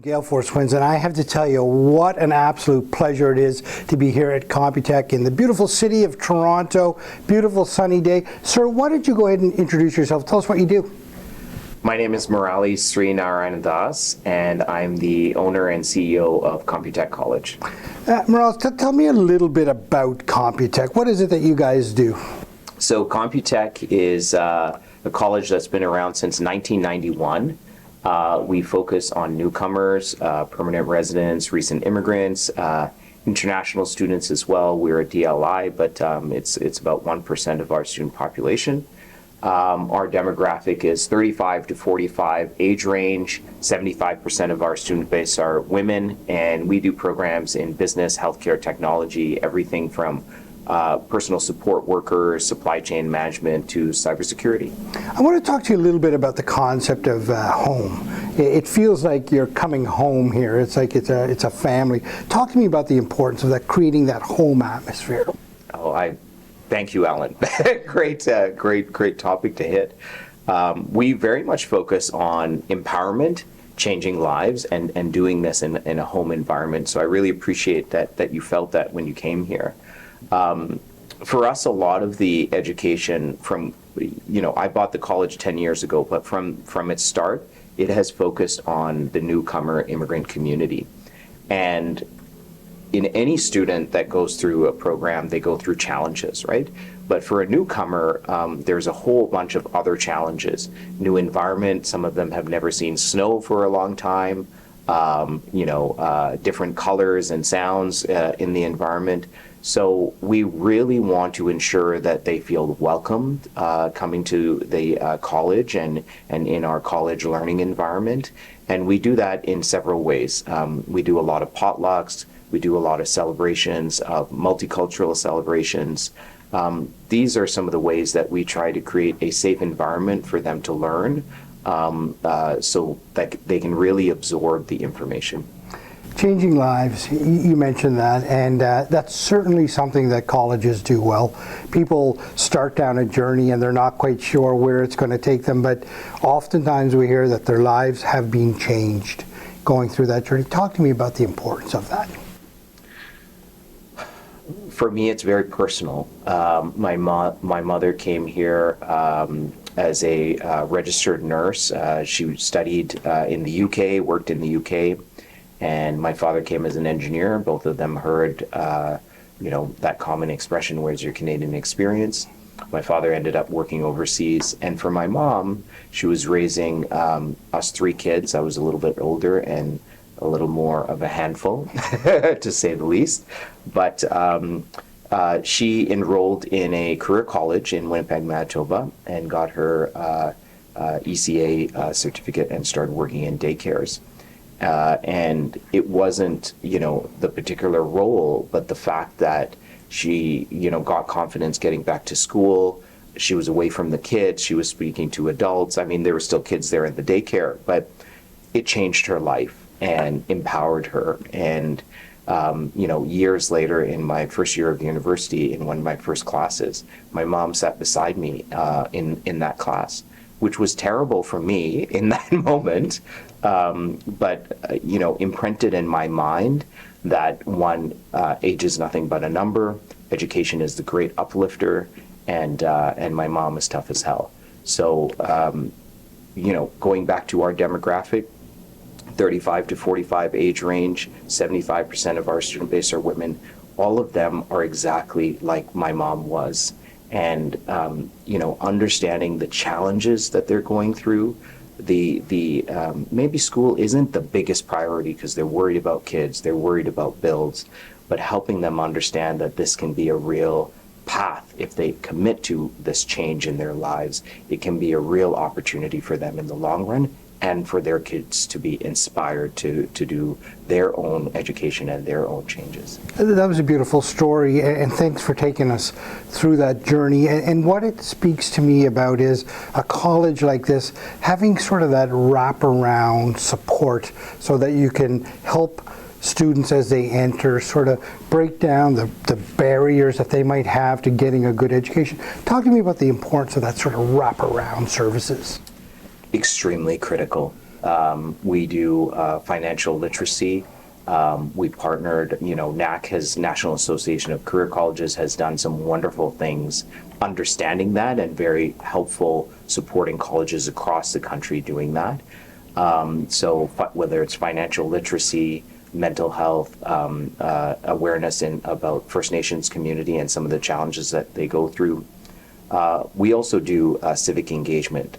Gale Force Twins, and I have to tell you what an absolute pleasure it is to be here at Computek in the beautiful city of Toronto. Beautiful sunny day. Sir, why don't you go ahead and introduce yourself? Tell us what you do. My name is Muraly Srinarayanathas, and I'm the owner and CEO of Computek College. Muraly, tell me a little bit about Computek. What is it that you guys do? So Computek is a college that's been around since 1991. We focus on newcomers, permanent residents, recent immigrants, international students as well. We're a DLI, but it's about 1% of our student population. Our demographic is 35 to 45 age range. 75% of our student base are women, and we do programs in business, healthcare, technology, everything from personal support workers, supply chain management to cybersecurity. I want to talk to you a little bit about the concept of home. It feels like you're coming home here. It's like it's a family. Talk to me about the importance of that, creating that home atmosphere. Thank you, Alan. Great topic to hit. We very much focus on empowerment, changing lives, and doing this in a home environment. So I really appreciate that you felt that when you came here. For us, a lot of the education I bought the college 10 years ago, but from its start, it has focused on the newcomer immigrant community. And in any student that goes through a program, they go through challenges, right? But for a newcomer, there's a whole bunch of other challenges. New environment, some of them have never seen snow for a long time, different colors and sounds in the environment. So we really want to ensure that they feel welcomed coming to the college and in our college learning environment. And we do that in several ways. We do a lot of potlucks. We do a lot of celebrations, multicultural celebrations. These are some of the ways that we try to create a safe environment for them to learn so that they can really absorb the information. Changing lives, you mentioned that, and that's certainly something that colleges do well. People start down a journey and they're not quite sure where it's going to take them, but oftentimes we hear that their lives have been changed going through that journey. Talk to me about the importance of that. For me, it's very personal. My mother came here as a registered nurse. She studied in the UK, worked in the UK. And my father came as an engineer. Both of them heard, that common expression, "Where's your Canadian experience?" My father ended up working overseas. And for my mom, she was raising us three kids. I was a little bit older and a little more of a handful, to say the least. But she enrolled in a career college in Winnipeg, Manitoba, and got her ECA certificate and started working in daycares. And it wasn't, the particular role, but the fact that she, got confidence getting back to school. She was away from the kids. She was speaking to adults. I mean, there were still kids there in the daycare, but it changed her life and empowered her. And, years later, in my first year of university, in one of my first classes, my mom sat beside me in that class, which was terrible for me in that moment, but imprinted in my mind that age is nothing but a number, education is the great uplifter, and my mom is tough as hell. So, going back to our demographic, 35 to 45 age range, 75% of our student base are women. All of them are exactly like my mom was. And understanding the challenges that they're going through, maybe school isn't the biggest priority because they're worried about kids, they're worried about bills, but helping them understand that this can be a real path if they commit to this change in their lives. It can be a real opportunity for them in the long run, and for their kids to be inspired to do their own education and their own changes. That was a beautiful story, and thanks for taking us through that journey. And what it speaks to me about is a college like this having sort of that wraparound support so that you can help students as they enter, sort of break down the barriers that they might have to getting a good education. Talk to me about the importance of that sort of wraparound services. Extremely critical. We do financial literacy. We partnered, NACC National Association of Career Colleges has done some wonderful things understanding that and very helpful supporting colleges across the country doing that. So whether it's financial literacy, mental health, awareness about First Nations community and some of the challenges that they go through. We also do civic engagement.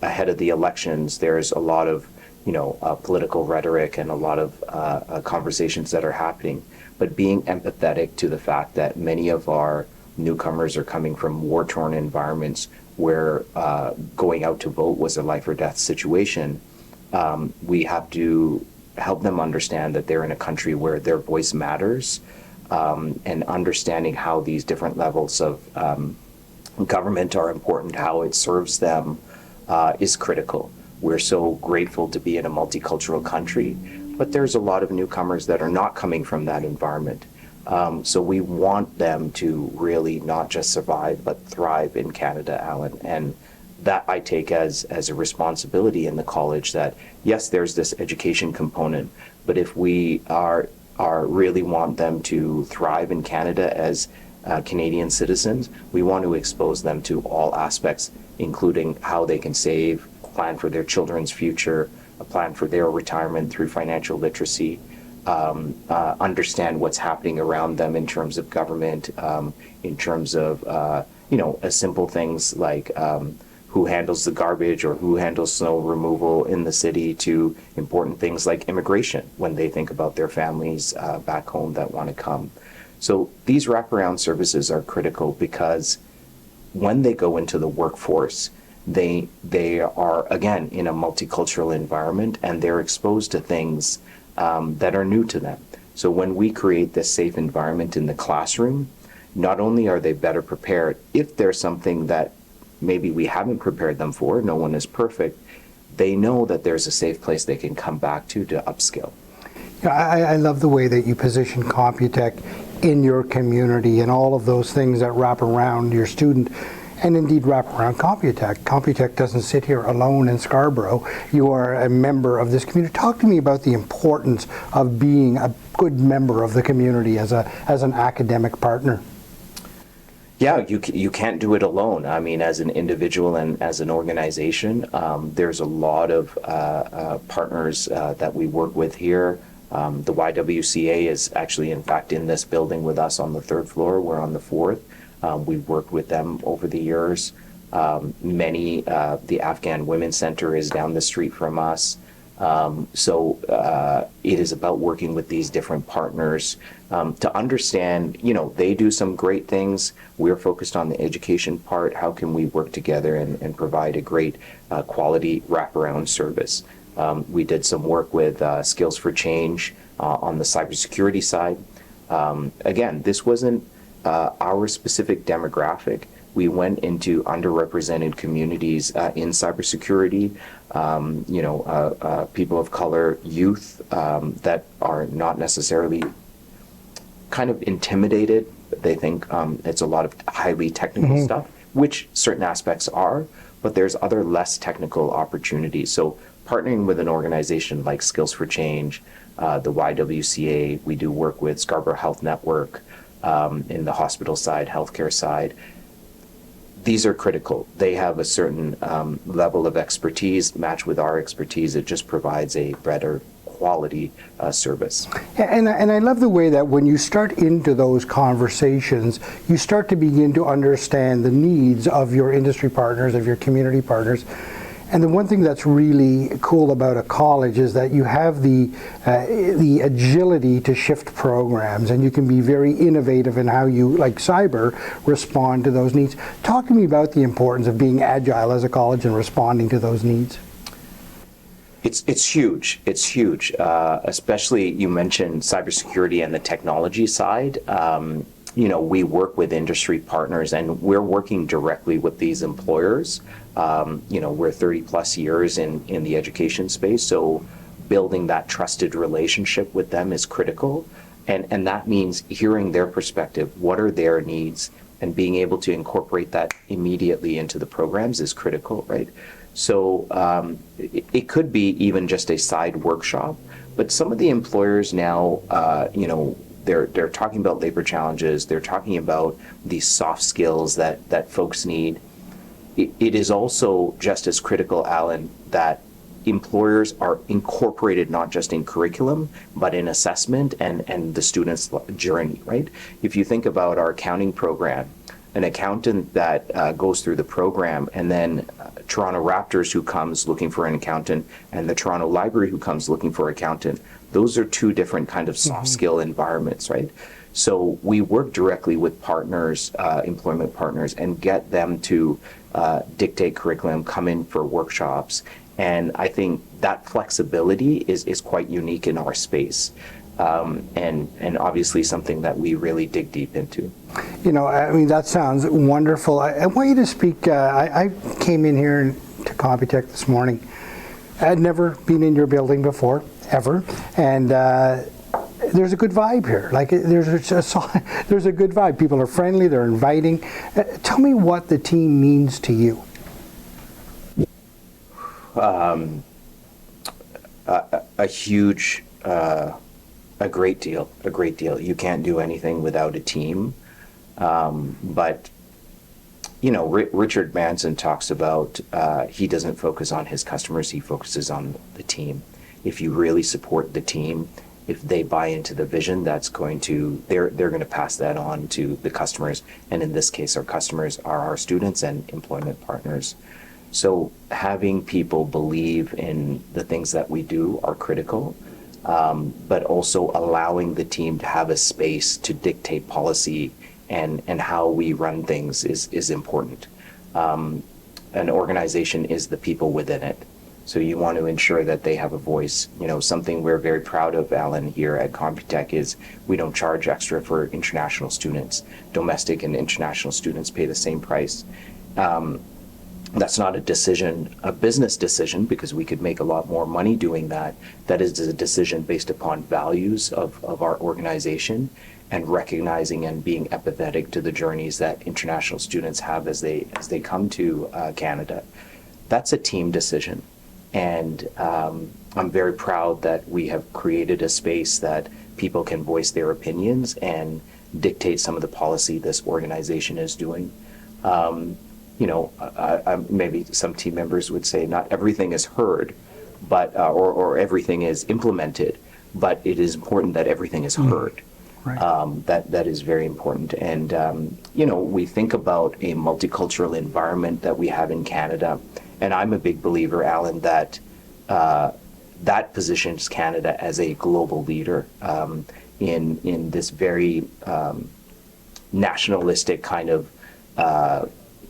Ahead of the elections, there's a lot of political rhetoric and a lot of conversations that are happening, but being empathetic to the fact that many of our newcomers are coming from war-torn environments where going out to vote was a life or death situation. We have to help them understand that they're in a country where their voice matters, and understanding how these different levels of government are important, how it serves them is critical. We're so grateful to be in a multicultural country, but there's a lot of newcomers that are not coming from that environment. So we want them to really not just survive, but thrive in Canada, Alan. And that I take as a responsibility in the college that, yes, there's this education component, but if we are really want them to thrive in Canada as Canadian citizens, we want to expose them to all aspects, including how they can save, plan for their children's future, a plan for their retirement through financial literacy, understand what's happening around them in terms of government, in terms of, simple things like who handles the garbage or who handles snow removal in the city, to important things like immigration when they think about their families back home that want to come. So these wraparound services are critical because when they go into the workforce, they are, again, in a multicultural environment and they're exposed to things that are new to them. So when we create this safe environment in the classroom, not only are they better prepared, if there's something that maybe we haven't prepared them for, no one is perfect, they know that there's a safe place they can come back to upskill. Yeah, I love the way that you position Computek in your community and all of those things that wrap around your student and indeed wrap around Computek. Computek doesn't sit here alone in Scarborough. You are a member of this community. Talk to me about the importance of being a good member of the community as an academic partner. Yeah, you can't do it alone. I mean, as an individual and as an organization, there's a lot of partners that we work with here. The YWCA is actually, in fact, in this building with us on the 3rd floor. We're on the 4th. We've worked with them over the years. The Afghan Women's Center is down the street from us. So it is about working with these different partners to understand, they do some great things. We're focused on the education part. How can we work together and provide a great quality wraparound service? We did some work with Skills for Change on the cybersecurity side. Again, this wasn't our specific demographic. We went into underrepresented communities in cybersecurity, people of color, youth that are not necessarily kind of intimidated. They think it's a lot of highly technical stuff, which certain aspects are, but there's other less technical opportunities. So partnering with an organization like Skills for Change, the YWCA, we do work with Scarborough Health Network in the hospital side, healthcare side. These are critical. They have a certain level of expertise matched with our expertise. It just provides a better quality service. And I love the way that when you start into those conversations, you start to begin to understand the needs of your industry partners, of your community partners. And the one thing that's really cool about a college is that you have the agility to shift programs, and you can be very innovative in how you, like cyber, respond to those needs. Talk to me about the importance of being agile as a college and responding to those needs. It's huge. It's huge. Especially, you mentioned cybersecurity and the technology side. We work with industry partners, and we're working directly with these employers. We're 30 plus years in the education space, so building that trusted relationship with them is critical. And that means hearing their perspective. What are their needs? and being able to incorporate that immediately into the programs is critical, right? So it could be even just a side workshop, but some of the employers now, they're talking about labor challenges. They're talking about these soft skills that folks need. It is also just as critical, Alan, that employers are incorporated not just in curriculum, but in assessment and the student's journey, right? If you think about our accounting program, an accountant that goes through the program, and then Toronto Raptors who comes looking for an accountant, and the Toronto Library who comes looking for an accountant, those are two different kind of soft skill environments, right? So we work directly with partners, employment partners, and get them to dictate curriculum, come in for workshops. And I think that flexibility is quite unique in our space. And obviously something that we really dig deep into. You know, I mean, that sounds wonderful. I want you to speak. I came in here to Computek this morning. I had never been in your building before, ever. And there's a good vibe here. Like, there's a good vibe. People are friendly, they're inviting. Tell me what the team means to you. A huge, a great deal. You can't do anything without a team. But, you know, Richard Branson talks about he doesn't focus on his customers, he focuses on the team. If you really support the team, if they buy into the vision, that's going to, they're going to pass that on to the customers. And in this case, our customers are our students and employment partners. So having people believe in the things that we do are critical, but also allowing the team to have a space to dictate policy and how we run things is important. An organization is the people within it. So you want to ensure that they have a voice. You know, something we're very proud of, Alan, here at Computek is we don't charge extra for international students. Domestic and international students pay the same price. That's not a decision, a business decision, because we could make a lot more money doing that. That is a decision based upon values of our organization and recognizing and being empathetic to the journeys that international students have as they come to Canada. That's a team decision. And I'm very proud that we have created a space that people can voice their opinions and dictate some of the policy this organization is doing. You know, maybe some team members would say not everything is heard, but or everything is implemented, but it is important that everything is heard. Right. That is very important. And you know, we think about a multicultural environment that we have in Canada, and I'm a big believer, Alan, that that positions Canada as a global leader in this very nationalistic kind of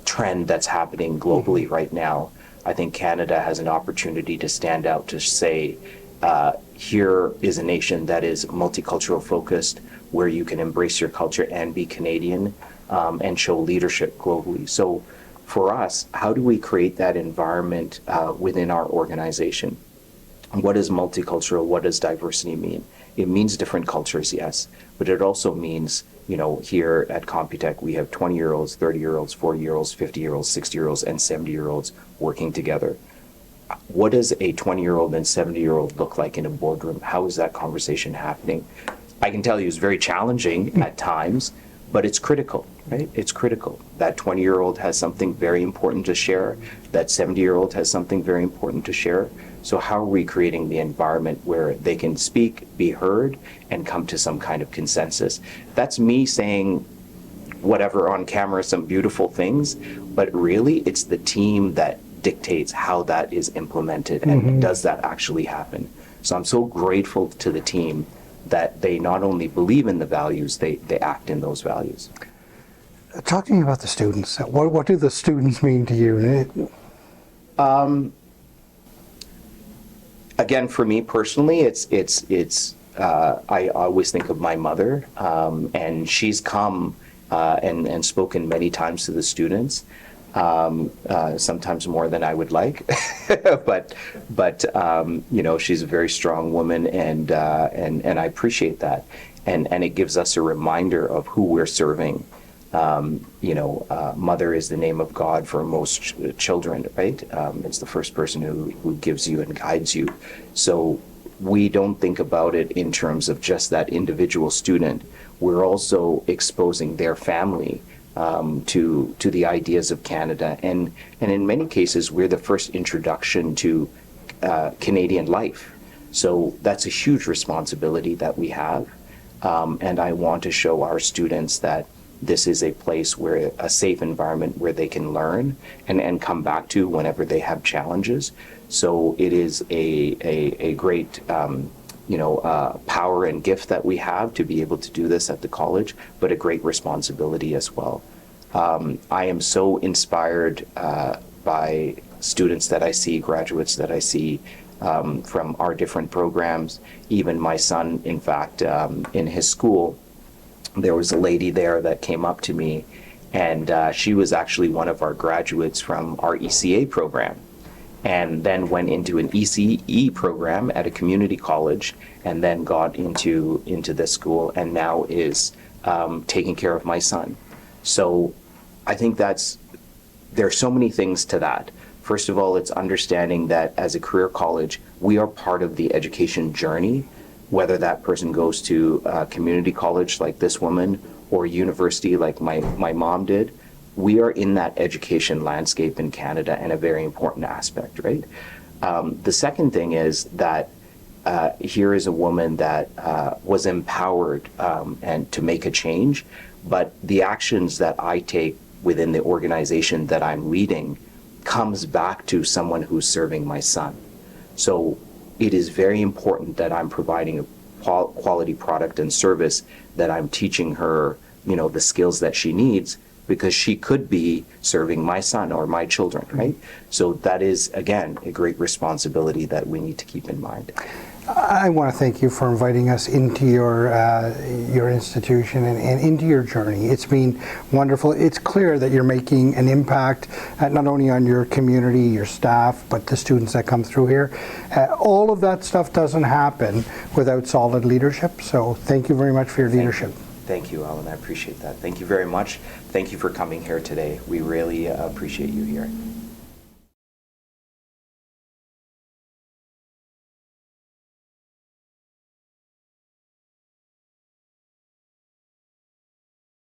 trend that's happening globally right now. I think Canada has an opportunity to stand out to say, here is a nation that is multicultural focused, where you can embrace your culture and be Canadian and show leadership globally. So for us, how do we create that environment within our organization? What is multicultural? What does diversity mean? It means different cultures, yes, but it also means, you know, here at Computek, we have 20-year-olds, 30-year-olds, 40-year-olds, 50-year-olds, 60-year-olds, and 70-year-olds working together. What does a 20-year-old and 70-year-old look like in a boardroom? How is that conversation happening? I can tell you it's very challenging at times, but it's critical, right? It's critical. That 20-year-old has something very important to share. That 70-year-old has something very important to share. So how are we creating the environment where they can speak, be heard, and come to some kind of consensus? That's me saying whatever on camera, some beautiful things, but really it's the team that dictates how that is implemented and does that actually happen. So I'm so grateful to the team that they not only believe in the values, they act in those values. Talk to me about the students. What do the students mean to you? Again, for me personally, I always think of my mother, and she's come and spoken many times to the students, sometimes more than I would like, but you know, she's a very strong woman, and I appreciate that, and it gives us a reminder of who we're serving. Mother is the name of God for most children, right? It's the first person who gives you and guides you. So we don't think about it in terms of just that individual student. We're also exposing their family to the ideas of Canada, and in many cases, we're the first introduction to Canadian life. So that's a huge responsibility that we have, and I want to show our students that this is a place where a safe environment where they can learn and come back to whenever they have challenges. So it is a great power and gift that we have to be able to do this at the college, but a great responsibility as well. I am so inspired by students that I see, graduates that I see from our different programs. Even my son, in fact, in his school, there was a lady there that came up to me, and she was actually one of our graduates from our ECA program, and then went into an ECE program at a community college, and then got into this school, and now is taking care of my son. So I think there's so many things to that. First of all, it's understanding that as a career college, we are part of the education journey, whether that person goes to a community college like this woman or university like my mom did. We are in that education landscape in Canada, and a very important aspect, right? The second thing is that here is a woman that was empowered and to make a change, but the actions that I take within the organization that I'm leading comes back to someone who's serving my son. So it is very important that I'm providing a quality product and service, that I'm teaching her, the skills that she needs, because she could be serving my son or my children, right? So that is, again, a great responsibility that we need to keep in mind. I want to thank you for inviting us into your institution and into your journey. It's been wonderful. It's clear that you're making an impact not only on your community, your staff, but the students that come through here. All of that stuff doesn't happen without solid leadership. So thank you very much for your leadership. Thank you, Alan. I appreciate that. Thank you very much. Thank you for coming here today. We really appreciate you here.